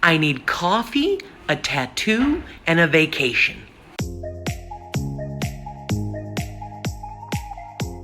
I need coffee, a tattoo, and a vacation.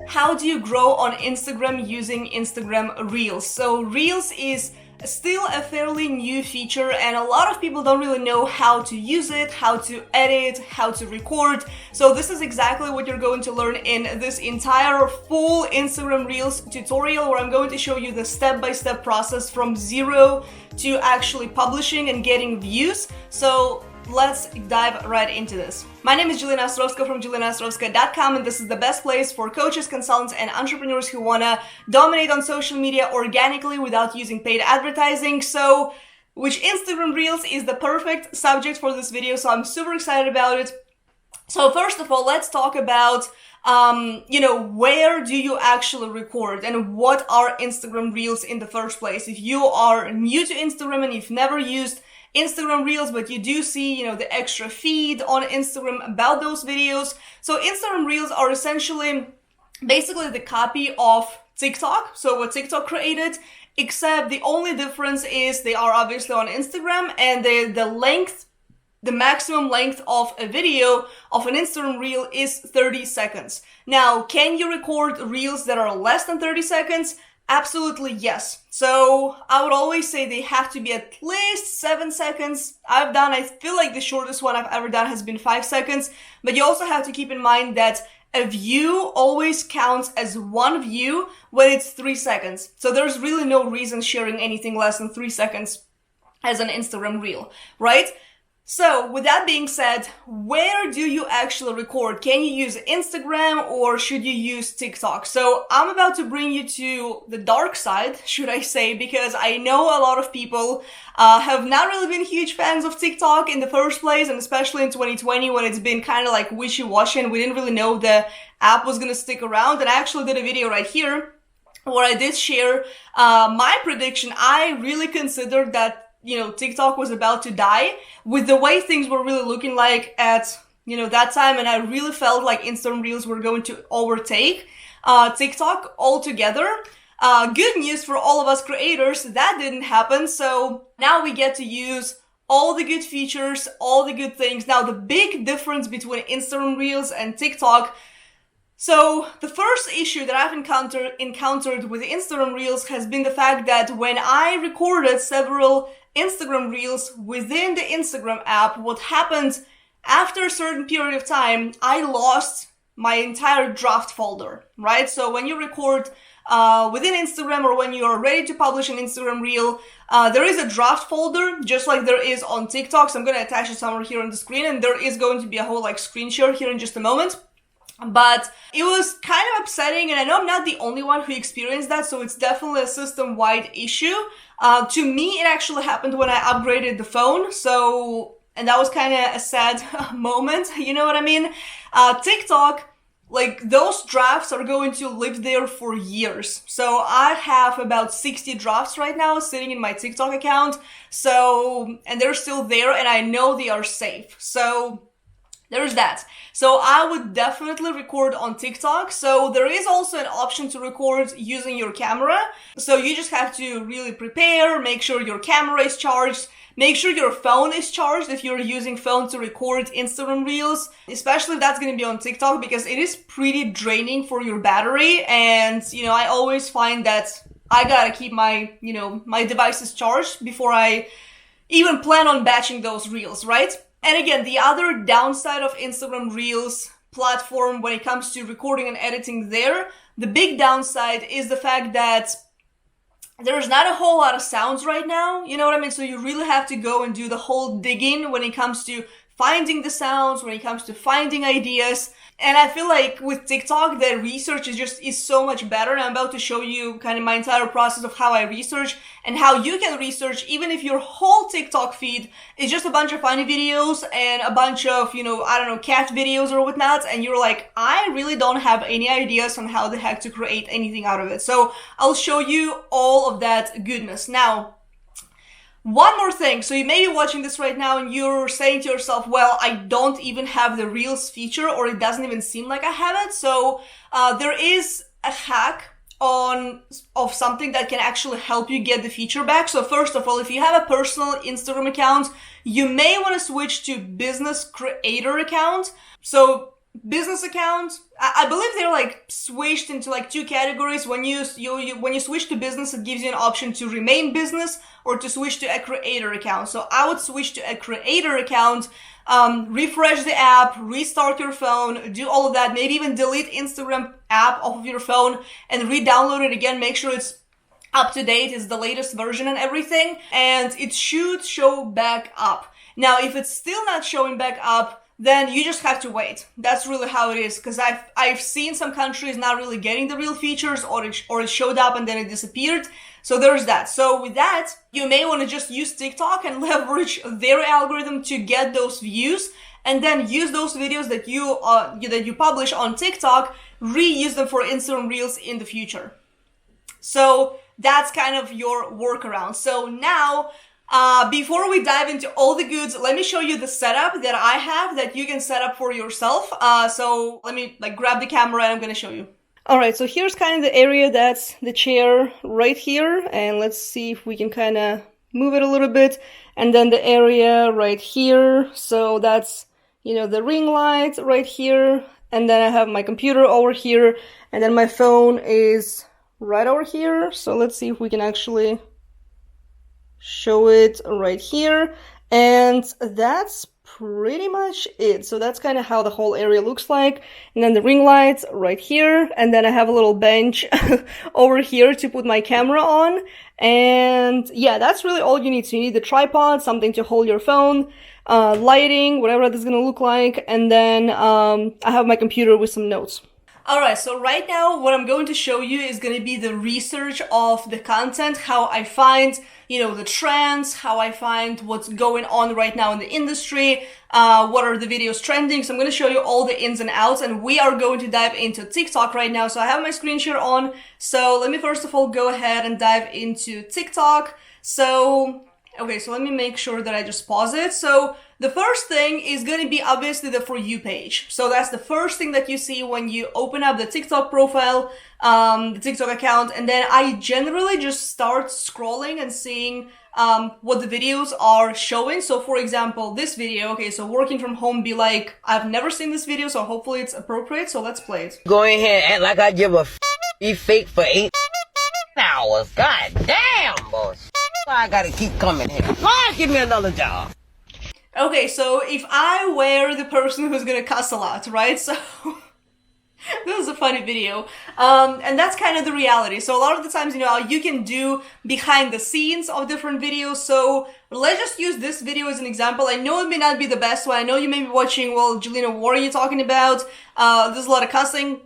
How do you grow on Instagram using Instagram Reels? So Reels is still a fairly new feature and a lot of people don't really know how to use it, how to edit, how to record. So this is exactly what you're going to learn in this entire full Instagram Reels tutorial, where I'm going to show you the step-by-step process from zero to actually publishing and getting views. So let's dive right into this. My name is Jelena Ostrovska from jelenaostrovska.com, and this is the best place for coaches, consultants, and entrepreneurs who want to dominate on social media organically without using paid advertising. So, which Instagram Reels is the perfect subject for this video, so I'm super excited about it. So first of all, let's talk about where do you actually record and what are Instagram Reels in the first place? If you are new to Instagram and you've never used Instagram Reels, but you do see, the extra feed on Instagram about those videos. So Instagram Reels are essentially basically the copy of TikTok. So what TikTok created, except the only difference is they are obviously on Instagram, and the maximum length of a video of an Instagram Reel is 30 seconds. Now, can you record Reels that are less than 30 seconds? Absolutely yes. So I would always say they have to be at least 7 seconds. I feel like the shortest one I've ever done has been 5 seconds, but you also have to keep in mind that a view always counts as one view when it's 3 seconds. So there's really no reason sharing anything less than 3 seconds as an Instagram Reel, right? So with that being said, where do you actually record? Can you use Instagram or should you use TikTok? So I'm about to bring you to the dark side, should I say, because I know a lot of people have not really been huge fans of TikTok in the first place, and especially in 2020 when it's been kind of like wishy-washy and we didn't really know the app was going to stick around. And I actually did a video right here where I did share my prediction. I really considered that TikTok was about to die with the way things were really looking like at, that time. And I really felt like Instagram Reels were going to overtake TikTok altogether. Good news for all of us creators, that didn't happen. So now we get to use all the good features, all the good things. Now, the big difference between Instagram Reels and TikTok. So the first issue that I've encountered with Instagram Reels has been the fact that when I recorded several Instagram Reels within the Instagram app, what happened after a certain period of time, I lost my entire draft folder, right? So when you record within Instagram, or when you are ready to publish an Instagram Reel, there is a draft folder, just like there is on TikTok. So I'm going to attach it somewhere here on the screen, and there is going to be a whole screen share here in just a moment. But it was kind of upsetting, and I know I'm not the only one who experienced that, so it's definitely a system-wide issue. To me, it actually happened when I upgraded the phone, and that was kind of a sad moment, you know what I mean? TikTok, those drafts are going to live there for years. So I have about 60 drafts right now sitting in my TikTok account, and they're still there, and I know they are safe. So there's that. So I would definitely record on TikTok. So there is also an option to record using your camera. So you just have to really prepare, make sure your camera is charged, make sure your phone is charged if you're using phone to record Instagram Reels, especially if that's going to be on TikTok, because it is pretty draining for your battery. And, I always find that I gotta keep my devices charged before I even plan on batching those Reels, right? And again, the other downside of Instagram Reels platform when it comes to recording and editing there, the big downside is the fact that there's not a whole lot of sounds right now, you know what I mean? So you really have to go and do the whole digging when it comes to finding the sounds, when it comes to finding ideas. And I feel like with TikTok, the research is so much better. And I'm about to show you kind of my entire process of how I research and how you can research, even if your whole TikTok feed is just a bunch of funny videos and a bunch of, cat videos or whatnot. And you're like, I really don't have any ideas on how the heck to create anything out of it. So I'll show you all of that goodness. Now, one more thing. So you may be watching this right now and you're saying to yourself, well, I don't even have the Reels feature, or it doesn't even seem like I have it. So there is a hack of something that can actually help you get the feature back. So first of all, if you have a personal Instagram account, you may want to switch to business creator account. So business account, I believe they're like switched into like two categories. When you switch to business, it gives you an option to remain business or to switch to a creator account. So I would switch to a creator account, refresh the app, restart your phone, do all of that, maybe even delete Instagram app off of your phone and re-download it again, make sure it's up to date, it's the latest version and everything, and it should show back up. Now, if it's still not showing back up, then you just have to wait. That's really how it is, because I've seen some countries not really getting the real features, or it showed up and then it disappeared. So there's that. So with that, you may want to just use TikTok and leverage their algorithm to get those views, and then use those videos that you publish on TikTok, reuse them for Instagram Reels in the future. So that's kind of your workaround. So now, before we dive into all the goods, let me show you the setup that I have that you can set up for yourself. So let me grab the camera and I'm going to show you. All right, so here's kind of the area that's the chair right here. And let's see if we can kind of move it a little bit. And then the area right here. So that's, the ring light right here. And then I have my computer over here. And then my phone is right over here. So let's see if we can actually show it right here. And that's pretty much it. So that's kind of how the whole area looks like. And then the ring lights right here. And then I have a little bench over here to put my camera on. And yeah, that's really all you need. So you need the tripod, something to hold your phone, lighting, whatever that's going to look like. And then I have my computer with some notes. Alright, so right now what I'm going to show you is going to be the research of the content, how I find, the trends, how I find what's going on right now in the industry, what are the videos trending. So I'm going to show you all the ins and outs, and we are going to dive into TikTok right now. So I have my screen share on. So let me first of all go ahead and dive into TikTok. Okay, so let me make sure that I just pause it. So the first thing is going to be obviously the For You page. So that's the first thing that you see when you open up the TikTok profile, the TikTok account. And then I generally just start scrolling and seeing what the videos are showing. So for example, this video, okay, so working from home be like, I've never seen this video, so hopefully it's appropriate. So let's play it. Go in here and act like I give a be fake for 8 hours. God damn, boss. I gotta keep coming here. Why give me another job? Okay, so if I were the person who's gonna cuss a lot, right? So this is a funny video. And that's kind of the reality. So a lot of the times, you can do behind the scenes of different videos. So let's just use this video as an example. I know it may not be the best one. I know you may be watching, well, Jelena, what are you talking about? There's a lot of cussing.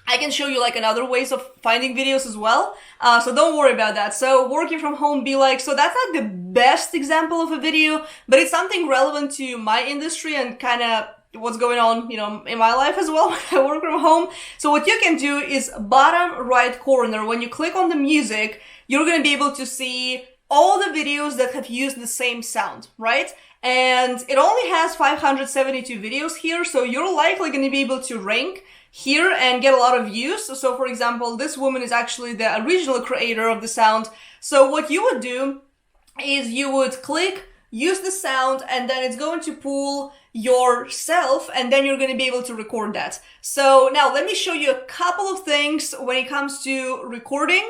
I can show you another ways of finding videos as well. So don't worry about that. So working from home be like, so that's not the best example of a video, but it's something relevant to my industry and kind of what's going on, in my life as well when I work from home. So what you can do is bottom right corner, when you click on the music, you're going to be able to see all the videos that have used the same sound, right? And it only has 572 videos here, so you're likely going to be able to rank here and get a lot of views. So for example, this woman is actually the original creator of the sound. So what you would do is you would click, use the sound, and then it's going to pull yourself, and then you're going to be able to record that. So now let me show you a couple of things when it comes to recording.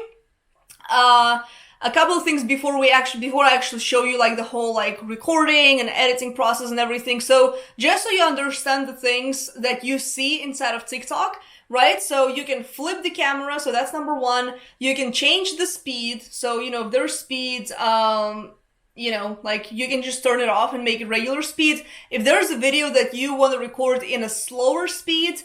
A couple of things before I actually show you the whole recording and editing process and everything. So just so you understand the things that you see inside of TikTok, right? So you can flip the camera. So that's number one. You can change the speed. So, if there's speeds, you can just turn it off and make it regular speed. If there's a video that you want to record in a slower speed,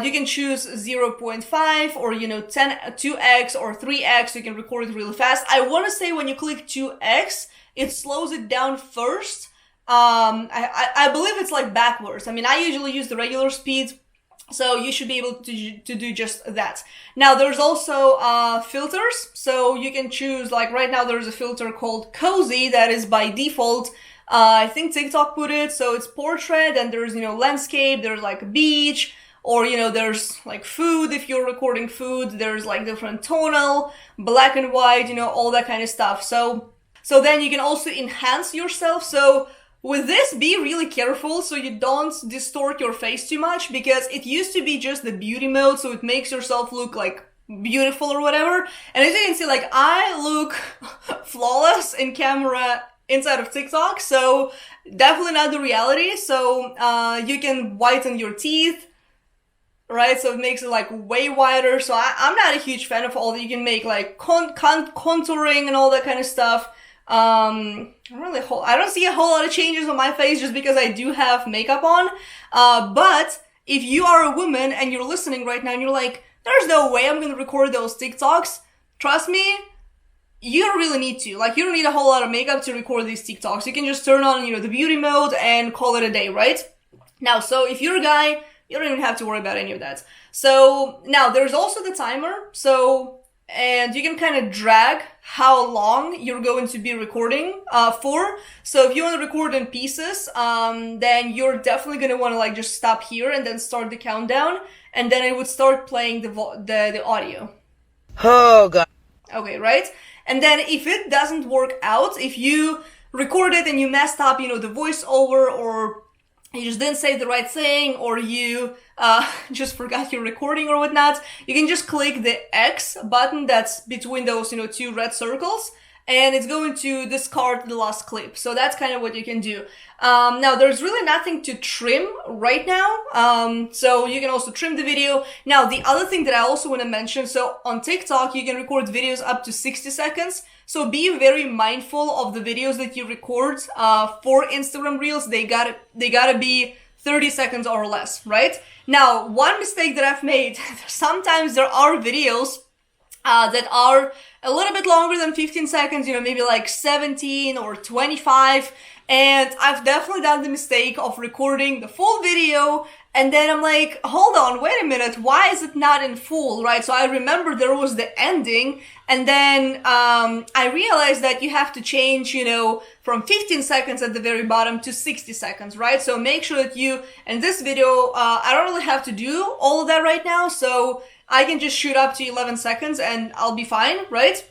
you can choose 0.5 or, 2x or 3x. You can record it really fast. I want to say when you click 2x, it slows it down first. I believe it's backwards. I usually use the regular speed. So you should be able to do just that. Now there's also filters. So you can choose, right now there's a filter called Cozy that is by default. I think TikTok put it. So it's portrait, and there's, landscape, there's a beach, or, you know, there's like food if you're recording food, there's like different tonal, black and white, you know, all that kind of stuff. So then you can also enhance yourself. So with this, be really careful so you don't distort your face too much, because it used to be just the beauty mode, so it makes yourself look like beautiful or whatever. And as you can see, like, I look flawless in camera inside of TikTok, so definitely not the reality. So you can whiten your teeth, right? So it makes it like way whiter. So I'm not a huge fan of all that. You can make like contouring and all that kind of stuff. I don't see a whole lot of changes on my face just because I do have makeup on. But if you are a woman and you're listening right now and you're like, there's no way I'm gonna record those TikToks, trust me, you don't really need to. Like, you don't need a whole lot of makeup to record these TikToks. You can just turn on, you know, the beauty mode and call it a day, right? Now, so if you're a guy, you don't even have to worry about any of that. So now there's also the timer. And you can kind of drag how long you're going to be recording for. So if you want to record in pieces, then you're definitely going to want to like just stop here and then start the countdown, and then it would start playing the audio. Oh God. Okay, right? And then if it doesn't work out, if you record it and you messed up, you know, the voiceover, or you just didn't say the right thing, or you just forgot your recording or whatnot, you can just click the X button that's between those, you know, two red circles, and it's going to discard the last clip. So that's kind of what you can do. Now, there's really nothing to trim right now, so you can also trim the video. Now, the other thing that I also want to mention, so on TikTok, you can record videos up to 60 seconds. So be very mindful of the videos that you record for Instagram Reels. They gotta be 30 seconds or less, right? Now, one mistake that I've made, sometimes there are videos that are a little bit longer than 15 seconds, you know, maybe like 17 or 25. And I've definitely done the mistake of recording the full video, and then I'm like, hold on, wait a minute, why is it not in full, right? So I remember there was the ending, and then I realized that you have to change, you know, from 15 seconds at the very bottom to 60 seconds, right? So make sure that you, in this video, I don't really have to do all of that right now, so I can just shoot up to 11 seconds and I'll be fine, right?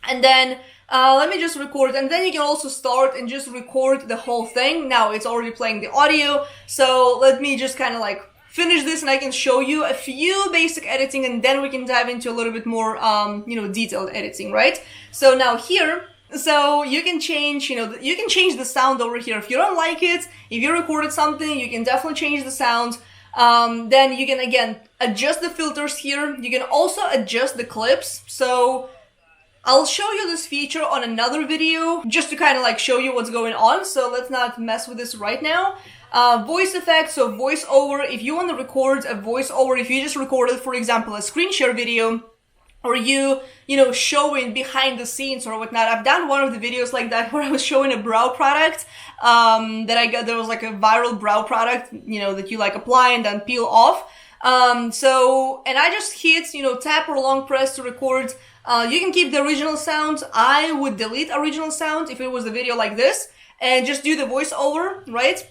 And then let me just record, and then you can also start and just record the whole thing. Now it's already playing the audio, so let me just kind of like finish this and I can show you a few basic editing, and then we can dive into a little bit more, you know, detailed editing, right? So now here, so you can change, you know, you can change the sound over here. If you don't like it, if you recorded something, you can definitely change the sound. Then you can, again, adjust the filters here. You can also adjust the clips. So I'll show you this feature on another video just to kind of like show you what's going on. So let's not mess with this right now. Voice effects, so voiceover. If you want to record a voiceover, if you just recorded, for example, a screen share video, or you know, showing behind the scenes or whatnot. I've done one of the videos like that where I was showing a brow product that I got. There was like a viral brow product, you know, that you like apply and then peel off. And I just hit, you know, tap or long press to record. You can keep the original sound. I would delete original sound if it was a video like this and just do the voiceover, right?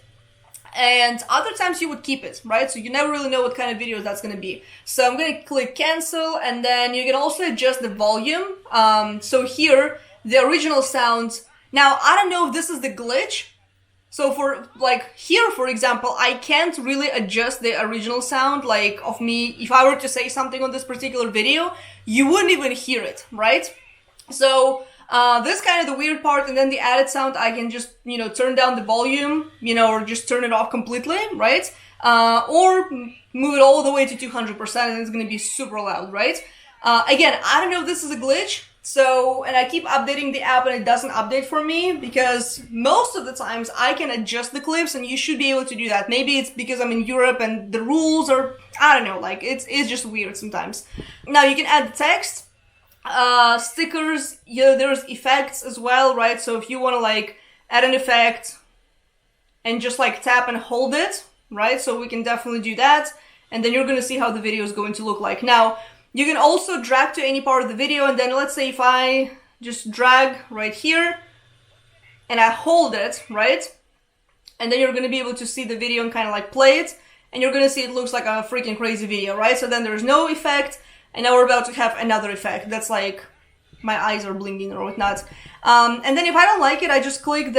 And other times you would keep it, right? So you never really know what kind of video that's going to be. So I'm going to click cancel, and then you can also adjust the volume. So here, the original sound. Now, I don't know if this is the glitch. So for like here, for example, I can't really adjust the original sound, like of me. If I were to say something on this particular video, you wouldn't even hear it, right? So this is kind of the weird part. And then the added sound, I can just, you know, turn down the volume, you know, or just turn it off completely, right? Or move it all the way to 200% and it's going to be super loud, right? Again, I don't know if this is a glitch. So, and I keep updating the app and it doesn't update for me because most of the times I can adjust the clips and you should be able to do that. Maybe it's because I'm in Europe and the rules are, I don't know, like it's just weird sometimes. Now you can add the text, stickers, there's effects as well, right? So if you want to like add an effect and just like tap and hold it, right? So we can definitely do that. And then you're going to see how the video is going to look like. Now, you can also drag to any part of the video, and then let's say if I just drag right here and I hold it, right? And then you're going to be able to see the video and kind of like play it. and you're gonna see it looks like a freaking crazy video, right? So then there's no effect, and now we're about to have another effect. That's like my eyes are blinking or whatnot. And then if I don't like it, I just click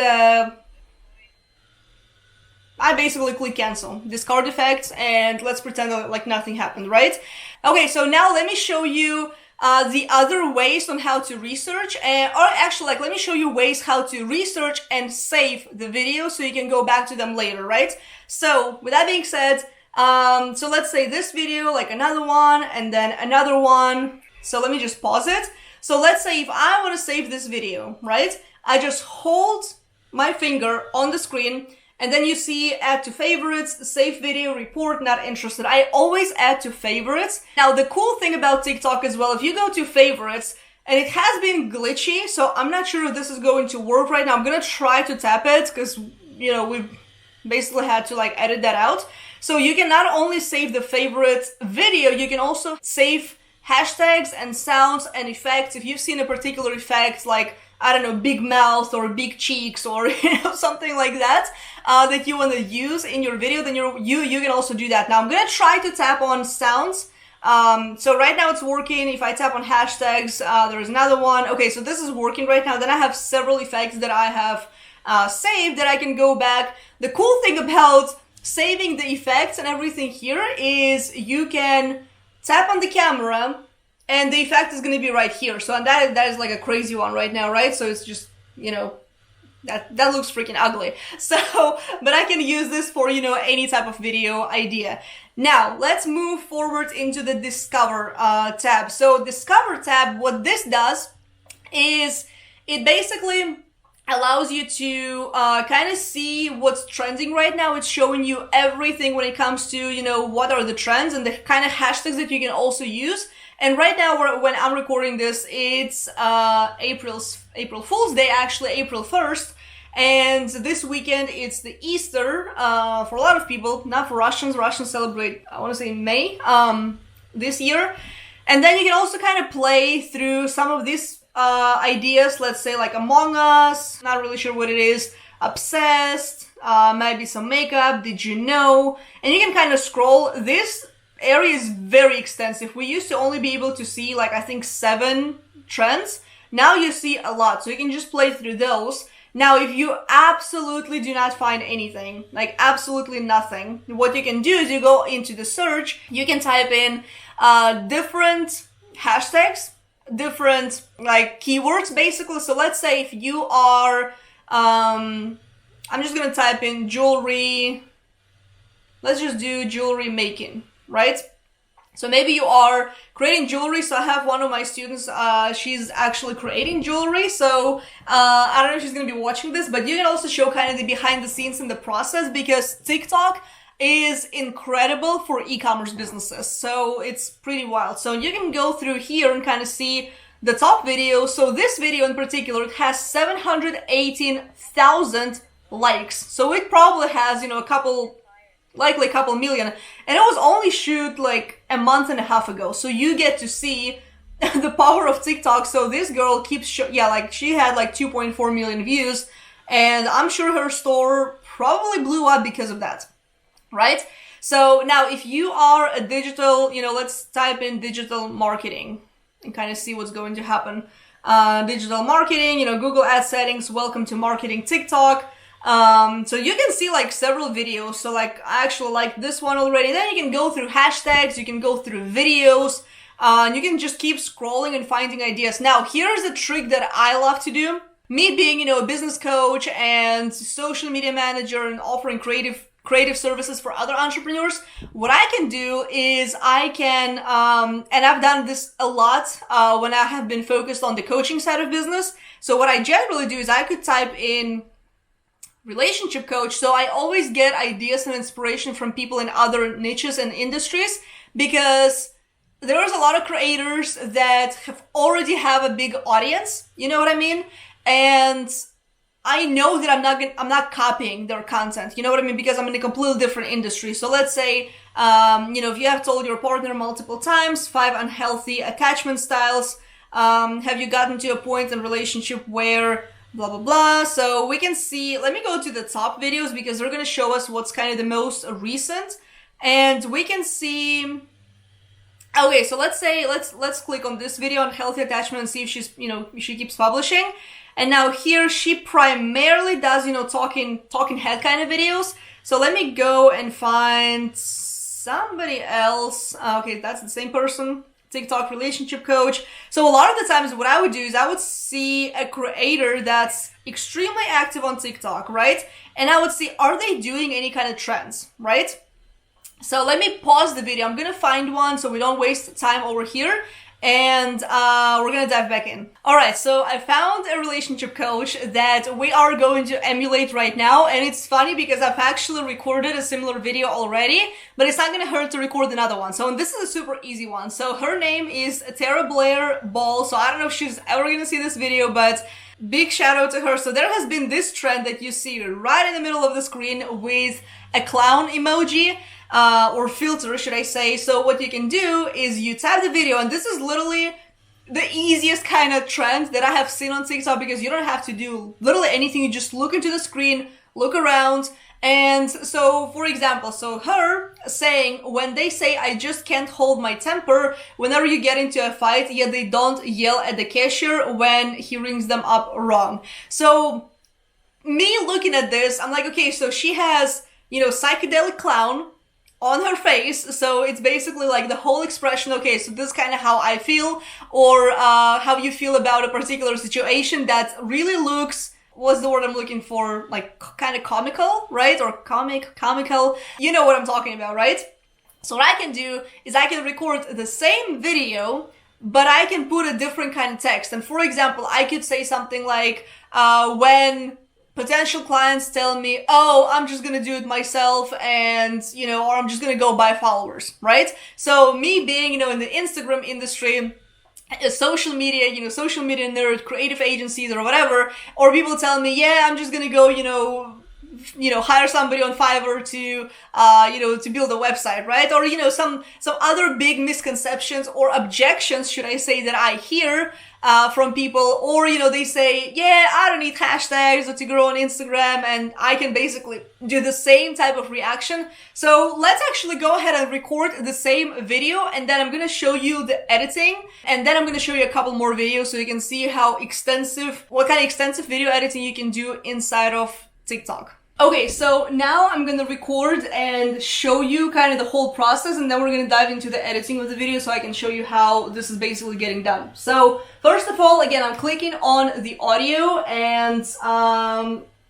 I basically click cancel, discard effects, and let's pretend like nothing happened, right? Okay, so now let me show you the other ways on how to research, or actually, like, let me show you ways how to research and save the video so you can go back to them later, right? So with that being said, so let's say this video, like another one, and then another one. So let me just pause it. So let's say if I want to save this video, right? I just hold my finger on the screen, and then you see add to favorites, save video, report, not interested. I always add to favorites. Now, the cool thing about TikTok as well, if you go to favorites, and it has been glitchy, so I'm not sure if this is going to work right now. I'm gonna try to tap it, because, you know, we basically had to like edit that out. So you can not only save the favorite video, you can also save hashtags and sounds and effects. If you've seen a particular effect, like, I don't know, big mouth or big cheeks or, you know, something like that, that you want to use in your video, then you can also do that. Now I'm gonna try to tap on sounds. So right now it's working. If I tap on hashtags, there's another one. Okay, so this is working right now. Then I have several effects that I have saved that I can go back. The cool thing about saving the effects and everything here is you can tap on the camera and the effect is going to be right here. So that is like a crazy one right now, right? So it's just, you know, that looks freaking ugly. So, but I can use this for, you know, any type of video idea. Now, let's move forward into the Discover tab. So Discover tab, what this does is it basically allows you to kind of see what's trending right now. It's showing you everything when it comes to, you know, what are the trends and the kind of hashtags that you can also use. And right now, when I'm recording this, it's April Fool's Day, actually April 1st. And this weekend, it's the Easter for a lot of people, not for Russians. Russians celebrate, I want to say, in May this year. And then you can also kind of play through some of these ideas, let's say like Among Us, not really sure what it is, Obsessed, maybe some makeup, Did You Know? And you can kind of scroll. This area is very extensive. We used to only be able to see like, I think 7 trends. Now you see a lot, so you can just play through those. Now, if you absolutely do not find anything, like absolutely nothing, what you can do is you go into the search, you can type in different hashtags, different like keywords basically. So let's say if you are, I'm just gonna type in jewelry, let's just do jewelry making, right? So maybe you are creating jewelry. So I have one of my students, she's actually creating jewelry. So I don't know if she's going to be watching this, but you can also show kind of the behind the scenes in the process, because TikTok is incredible for e-commerce businesses. So it's pretty wild. So you can go through here and kind of see the top video. So this video in particular, it has 718,000 likes. So it probably has, you know, likely a couple million, and it was only shoot like a month and a half ago. So you get to see the power of TikTok. So this girl keeps like she had like 2.4 million views, and I'm sure her store probably blew up because of that, right? So now if you are a digital, you know, let's type in digital marketing and kind of see what's going to happen. Digital marketing, you know, Google Ad settings, welcome to marketing TikTok. So you can see like several videos. So like I actually like this one already. Then you can go through hashtags, you can go through videos, and you can just keep scrolling and finding ideas. Now, here's a trick that I love to do. Me being, you know, a business coach and social media manager and offering creative services for other entrepreneurs, what I can do is I can, and I've done this a lot, when I have been focused on the coaching side of business. So what I generally do is I could type in relationship coach. So I always get ideas and inspiration from people in other niches and industries, because there's a lot of creators that already have a big audience. You know what I mean? And I know that I'm not copying their content. You know what I mean? Because I'm in a completely different industry. So let's say, you know, if you have told your partner multiple times, 5 unhealthy attachment styles, have you gotten to a point in relationship where blah, blah, blah. So we can see, let me go to the top videos, because they're going to show us what's kind of the most recent. and we can see. Okay, so let's say let's click on this video on healthy attachment and see if she's, you know, she keeps publishing. And now here she primarily does, you know, talking head kind of videos. So let me go and find somebody else. Okay, that's the same person. TikTok relationship coach. So a lot of the times what I would do is I would see a creator that's extremely active on TikTok, right? And I would see, are they doing any kind of trends, right? So let me pause the video. I'm gonna find one so we don't waste time over here, and we're gonna dive back in. Alright, so I found a relationship coach that we are going to emulate right now, and it's funny because I've actually recorded a similar video already, but it's not gonna hurt to record another one. So this is a super easy one. So her name is Tara Blair Ball, so I don't know if she's ever gonna see this video, but big shout out to her. So there has been this trend that you see right in the middle of the screen with a clown emoji. Or filter, should I say. So what you can do is you tap the video, and this is literally the easiest kind of trend that I have seen on TikTok, because you don't have to do literally anything. You just look into the screen, look around. And so, for example, so her saying, when they say, I just can't hold my temper, whenever you get into a fight, yet they don't yell at the cashier when he rings them up wrong. So me looking at this, I'm like, okay, so she has, you know, psychedelic clown on her face, so it's basically like the whole expression, okay, so this is kind of how I feel, or how you feel about a particular situation that really looks, what's the word I'm looking for, like kind of comical, right? Or comical, you know what I'm talking about, right? So what I can do is I can record the same video, but I can put a different kind of text. And for example, I could say something like, when potential clients tell me, oh, I'm just gonna do it myself, and, you know, or I'm just gonna go buy followers, right? So me being, you know, in the Instagram industry, social media, you know, social media nerd, creative agencies or whatever, or people tell me, yeah, I'm just gonna go, you know, hire somebody on Fiverr to, you know, to build a website, right? Or, you know, some other big misconceptions or objections, should I say, that I hear from people, or, you know, they say, yeah, I don't need hashtags to grow on Instagram, and I can basically do the same type of reaction. So let's actually go ahead and record the same video, and then I'm gonna show you the editing, and then I'm gonna show you a couple more videos so you can see how extensive, what kind of extensive video editing you can do inside of TikTok. Okay, so now I'm gonna record and show you kind of the whole process, and then we're gonna dive into the editing of the video so I can show you how this is basically getting done. So first of all, again, I'm clicking on the audio and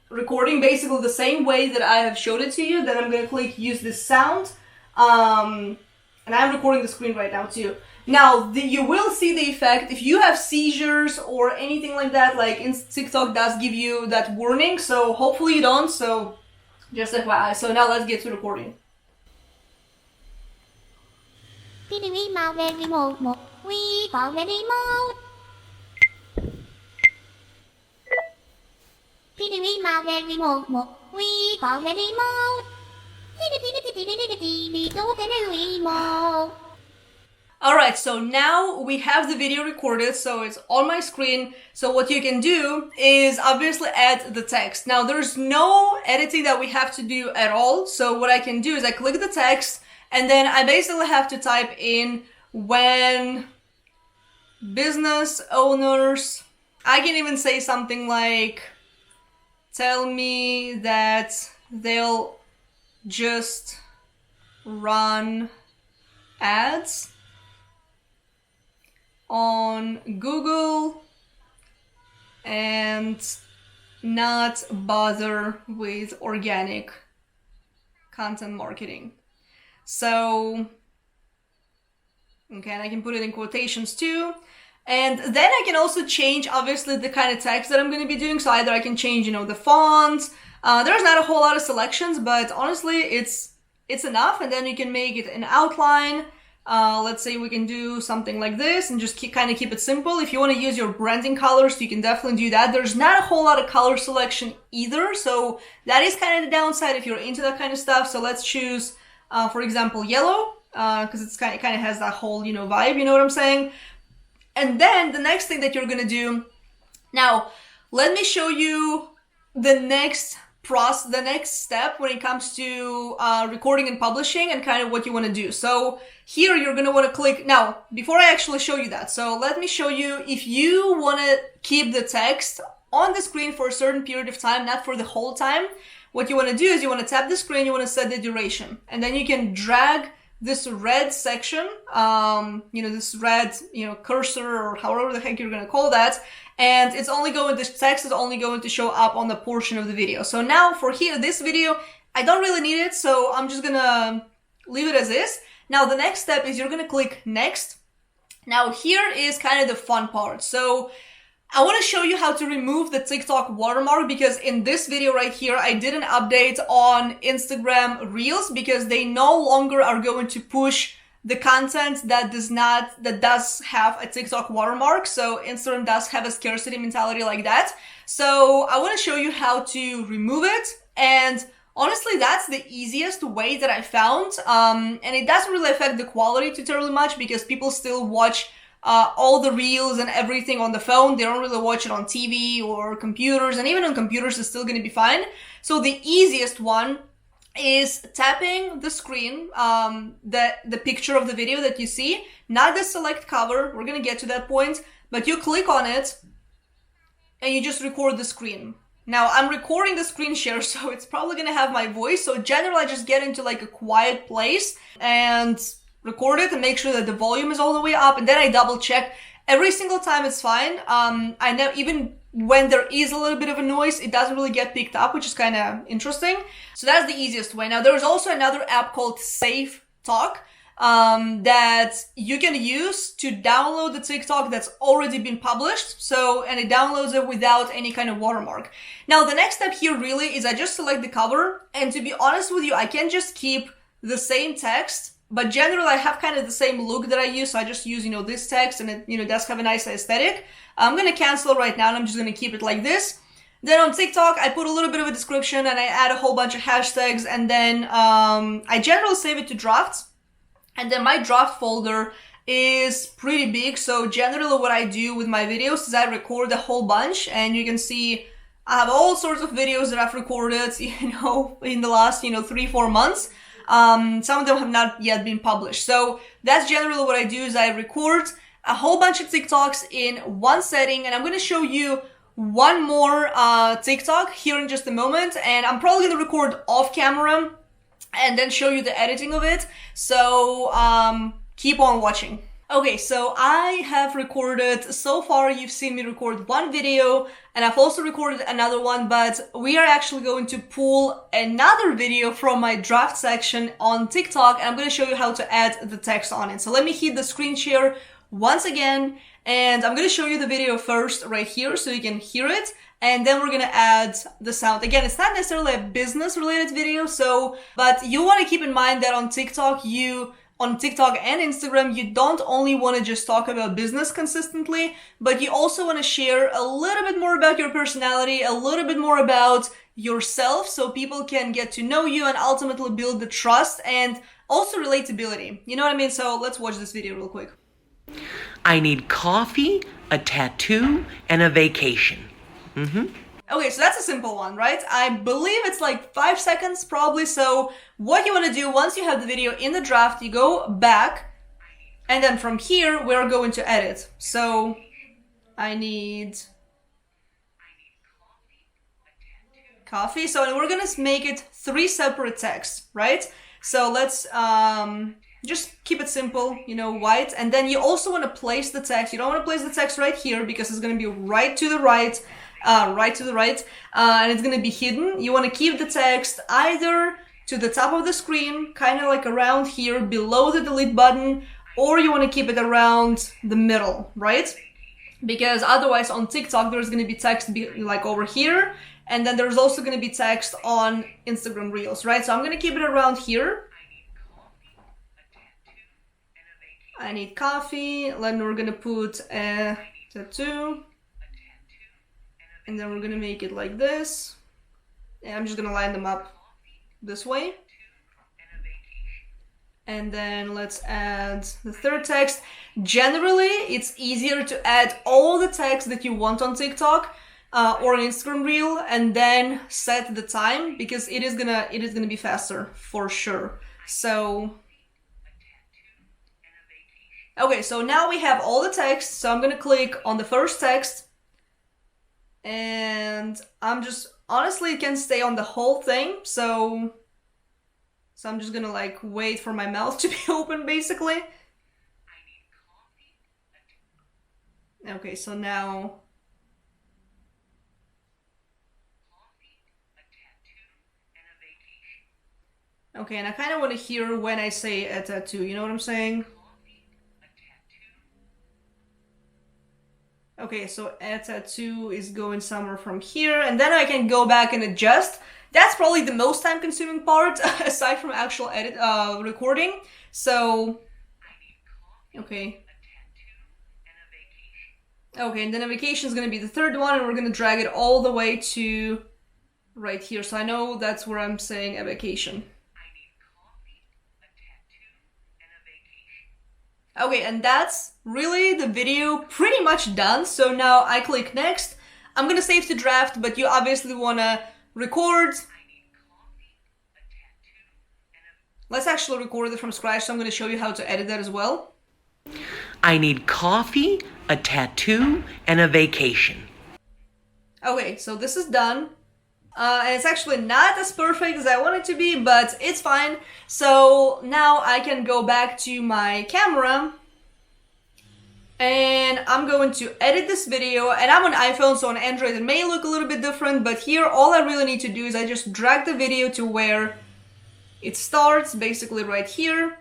recording basically the same way that I have showed it to you. Then I'm gonna click use this sound, and I'm recording the screen right now too. Now, you will see the effect if you have seizures or anything like that, like TikTok does give you that warning, so hopefully you don't, so just FYI. So now let's get to recording. Alright, so now we have the video recorded, so it's on my screen. So what you can do is obviously add the text. Now there's no editing that we have to do at all. So what I can do is I click the text, and then I basically have to type in when business owners, I can even say something like, tell me that they'll just run ads on Google and not bother with organic content marketing. So, okay, and I can put it in quotations too. And then I can also change, obviously, the kind of text that I'm going to be doing. So either I can change, you know, the font. There's not a whole lot of selections, but honestly, it's enough. And then you can make it an outline. Let's say we can do something like this and just kind of keep it simple. If you want to use your branding colors, you can definitely do that. There's not a whole lot of color selection either, so that is kind of the downside if you're into that kind of stuff. So let's choose, for example, yellow, because it's kind of has that whole, you know, vibe, you know what I'm saying? And then the next thing that you're gonna do, now let me show you the next the next step when it comes to recording and publishing and kind of what you want to do. So here you're going to want to click. Now, before I actually show you that, so let me show you, if you want to keep the text on the screen for a certain period of time, not for the whole time, what you want to do is you want to tap the screen, you want to set the duration, and then you can drag this red section, this red, cursor, or however the heck you're going to call that. And this text is only going to show up on the portion of the video. So now for here, this video, I don't really need it, so I'm just gonna leave it as is. Now the next step is you're gonna click next. Now here is kind of the fun part. So I want to show you how to remove the TikTok watermark, because in this video right here, I did an update on Instagram Reels because they no longer are going to push the content that does have a TikTok watermark. So Instagram does have a scarcity mentality like that. So I want to show you how to remove it. And honestly, that's the easiest way that I found. And it doesn't really affect the quality too terribly much because people still watch all the reels and everything on the phone. They don't really watch it on TV or computers, and even on computers it's still going to be fine. So the easiest one is tapping the screen, the picture of the video that you see, not the select cover. We're going to get to that point, but you click on it and you just record the screen. Now I'm recording the screen share, so it's probably going to have my voice. So generally I just get into like a quiet place and record it and make sure that the volume is all the way up, and then I double check every single time. It's fine. I know even when there is a little bit of a noise, it doesn't really get picked up, which is kind of interesting. So that's the easiest way. Now there's also another app called Safe Talk that you can use to download the TikTok that's already been published. And it downloads it without any kind of watermark. Now the next step here really is I just select the cover, and to be honest with you, I can just keep the same text, but generally I have kind of the same look that I use. So I just use, this text, and it does have a nice aesthetic. I'm going to cancel right now, and I'm just going to keep it like this. Then on TikTok, I put a little bit of a description and I add a whole bunch of hashtags, and then I generally save it to drafts. And then my draft folder is pretty big. So generally what I do with my videos is I record a whole bunch, and you can see I have all sorts of videos that I've recorded, in the last, 3-4 months. Some of them have not yet been published. So that's generally what I do is I record a whole bunch of TikToks in one setting, and I'm going to show you one more TikTok here in just a moment, and I'm probably going to record off camera and then show you the editing of it. So keep on watching. Okay, so I have recorded, so far you've seen me record one video, and I've also recorded another one, but we are actually going to pull another video from my draft section on TikTok, and I'm going to show you how to add the text on it. So let me hit the screen share once again, and I'm going to show you the video first right here so you can hear it, and then we're going to add the sound. Again, it's not necessarily a business related video, but you want to keep in mind that on TikTok and Instagram, you don't only want to just talk about business consistently, but you also want to share a little bit more about your personality, a little bit more about yourself, so people can get to know you and ultimately build the trust and also relatability. You know what I mean? So let's watch this video real quick. I need coffee, a tattoo, and a vacation. Okay, so that's a simple one, right? I believe it's like 5 seconds probably. So what you want to do once you have the video in the draft, you go back, and then from here we're going to edit. So I need coffee. So we're going to make it 3 separate texts, right? So let's just keep it simple, white. And then you also want to place the text. You don't want to place the text right here because it's going to be right to the right. And it's going to be hidden. You want to keep the text either to the top of the screen, kind of like around here below the delete button, or you want to keep it around the middle, right? Because otherwise on TikTok there's going to be text like over here, and then there's also going to be text on Instagram Reels, right? So I'm going to keep it around here. I need coffee. Then we're going to put a tattoo. And then we're going to make it like this. And I'm just going to line them up this way. And then let's add the third text. Generally, it's easier to add all the text that you want on TikTok or an Instagram reel, and then set the time, because it is gonna be faster for sure. So okay, so now we have all the text. So I'm gonna click on the first text, and I'm just, honestly, it can stay on the whole thing. So I'm just gonna like wait for my mouth to be open, basically. Okay, so now. Okay, and I kind of want to hear when I say a tattoo, you know what I'm saying? Okay, so a tattoo is going somewhere from here, and then I can go back and adjust. That's probably the most time-consuming part, aside from actual recording. So, okay. Okay, and then a vacation is going to be the third one, and we're going to drag it all the way to right here. So I know that's where I'm saying a vacation. Okay, and that's really the video pretty much done. So now I click next. I'm gonna save to draft, but you obviously wanna record. Let's actually record it from scratch, so I'm gonna show you how to edit that as well. I need coffee, a tattoo, and a vacation. Okay, so this is done. And it's actually not as perfect as I want it to be, but it's fine. So now I can go back to my camera, and I'm going to edit this video. And I'm on iPhone, so on Android it may look a little bit different, but here all I really need to do is I just drag the video to where it starts, basically right here.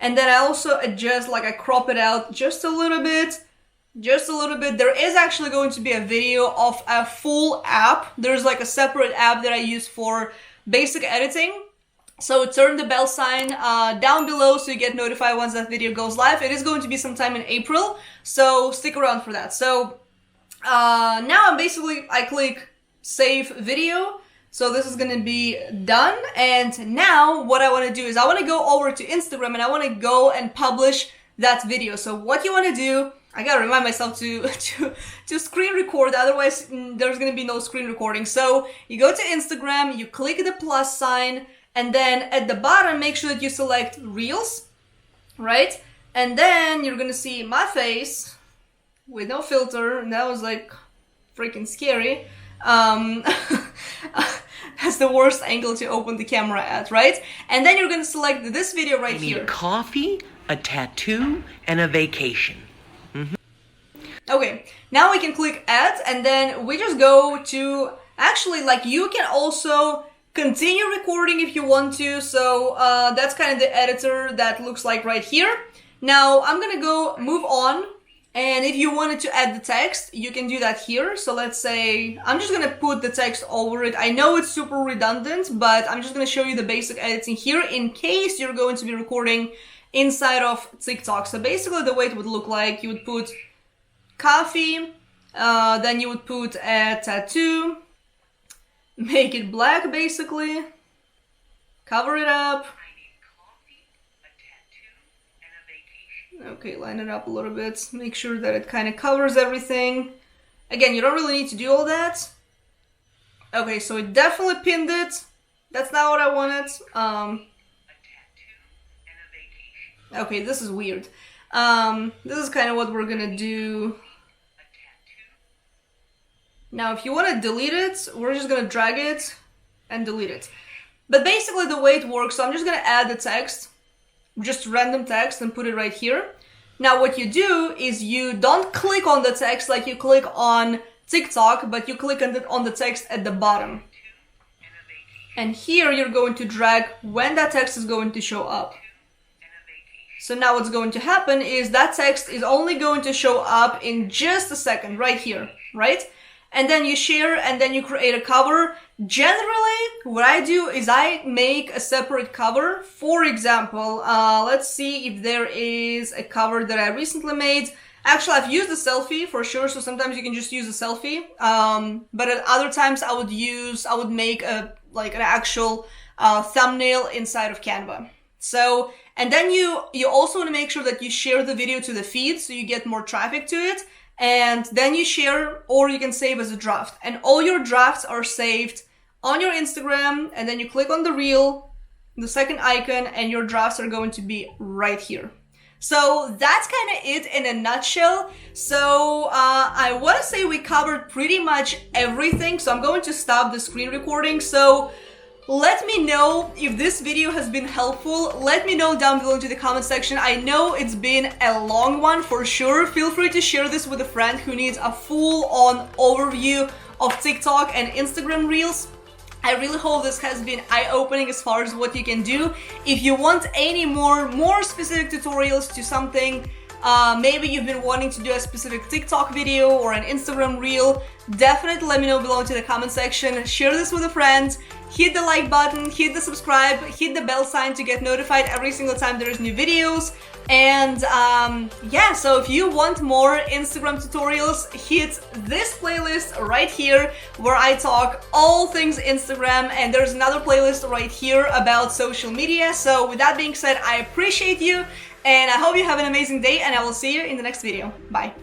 And then I also adjust, like I crop it out just a little bit. Just a little bit. There is actually going to be a video of a full app. There's like a separate app that I use for basic editing. So turn the bell sign down below so you get notified once that video goes live. It is going to be sometime in April, so stick around for that. So now I click save video. So this is gonna be done. And now what I want to do is I want to go over to Instagram, and I want to go and publish that video. So what you want to do, I gotta remind myself to screen record, otherwise there's gonna be no screen recording. So you go to Instagram, you click the plus sign, and then at the bottom make sure that you select Reels, right? And then you're gonna see my face with no filter, and that was like freaking scary. That's the worst angle to open the camera at, right? And then you're gonna select this video right here. I need coffee, a tattoo, and a vacation. Okay, now we can click add, and then we just go to, actually, like, you can also continue recording if you want to. So that's kind of the editor that looks like right here. Now I'm gonna go move on, and if you wanted to add the text, you can do that here. So let's say I'm just gonna put the text over it. I know it's super redundant, but I'm just gonna show you the basic editing here in case you're going to be recording inside of TikTok. So basically the way it would look like, you would put coffee, then you would put a tattoo, make it black basically, cover it up. Okay, line it up a little bit, make sure that it kind of covers everything. Again, you don't really need to do all that. Okay, so it definitely pinned it. That's not what I wanted. Okay, this is weird. This is kind of what we're gonna do. Now, if you want to delete it, we're just gonna drag it and delete it. But basically the way it works, so I'm just gonna add the text, just random text, and put it right here. Now what you do is you don't click on the text like you click on TikTok, but you click on the text at the bottom. And here you're going to drag when that text is going to show up. So now what's going to happen is that text is only going to show up in just a second, right here, right? And then you share, and then you create a cover. Generally, what I do is I make a separate cover. For example, let's see if there is a cover that I recently made. Actually, I've used a selfie for sure, so sometimes you can just use a selfie. But at other times I would make an actual thumbnail inside of Canva. So, and then you also want to make sure that you share the video to the feed so you get more traffic to it. and then you share, or you can save as a draft. And all your drafts are saved on your Instagram, and then you click on the reel, the second icon, and your drafts are going to be right here. So that's kind of it in a nutshell. So I want to say we covered pretty much everything, so I'm going to stop the screen recording. So let me know if this video has been helpful. Let me know down below into the comment section. I know it's been a long one for sure. Feel free to share this with a friend who needs a full-on overview of TikTok and Instagram Reels. I really hope this has been eye-opening as far as what you can do. If you want any more specific tutorials to something, maybe you've been wanting to do a specific TikTok video or an Instagram reel, definitely let me know below into the comment section. Share this with a friend, hit the like button, hit the subscribe, hit the bell sign to get notified every single time there's new videos. And yeah, so if you want more Instagram tutorials, hit this playlist right here where I talk all things Instagram, and there's another playlist right here about social media. So with that being said, I appreciate you, and I hope you have an amazing day, and I will see you in the next video. Bye.